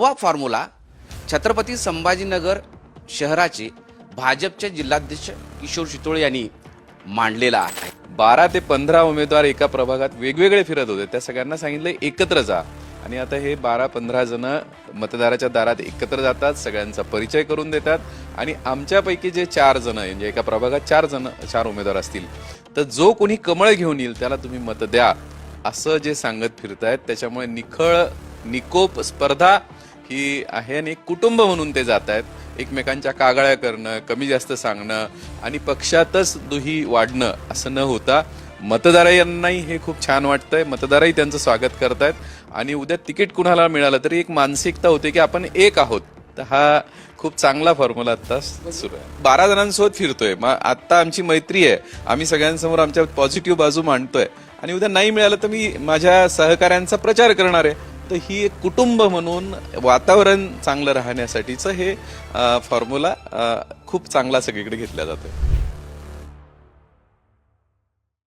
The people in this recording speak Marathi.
नवा फॉर्म्युला छत्रपती संभाजीनगर शहराचे भाजपचे जिल्हाध्यक्ष किशोर शितोळे यांनी मांडलेला आहे। 12 ते 15 उमेदवार एका प्रभागात वेगवेगळे फिरत होते, त्या सगळ्यांना सांगितलं एकत्र जा आणि आता हे 12-15 जण मतदाराच्या दारात एकत्र जातात, सगळ्यांचा परिचय करून देतात आणि आमच्यापैकी जे 4 जण म्हणजे एका प्रभागात 4 उमेदवार असतील तर जो कोणी कमळ घेऊन येईल त्याला तुम्ही मत द्या असं जे सांगत फिरतायत। त्याच्यामुळे निकोप स्पर्धा ही आहे आणि एक कुटुंब म्हणून ते जात आहेत, एकमेकांच्या कागाळ्या करणं, कमी जास्त सांगणं आणि पक्षातच दुही वाढणं असं न होता मतदारांनाही हे खूप छान वाटतंय, मतदारही त्यांचं स्वागत करतायत आणि उद्या तिकीट कुणाला मिळालं तरी एक मानसिकता होते की आपण एक आहोत। तर हा खूप चांगला फॉर्म्युला आता सुरू आहे। 12 जणांसोबत फिरतोय, मग आता आमची मैत्री आहे, आम्ही सगळ्यांसमोर आमच्या पॉझिटिव्ह बाजू मांडतोय आणि उद्या नाही मिळालं तर मी माझ्या सहकाऱ्यांचा प्रचार करणार आहे। तर ही एक कुटुंब म्हणून वातावरण चांगलं राहण्यासाठीचं हे फॉर्म्युला खूप चांगला सगळीकडे घेतला जातोय।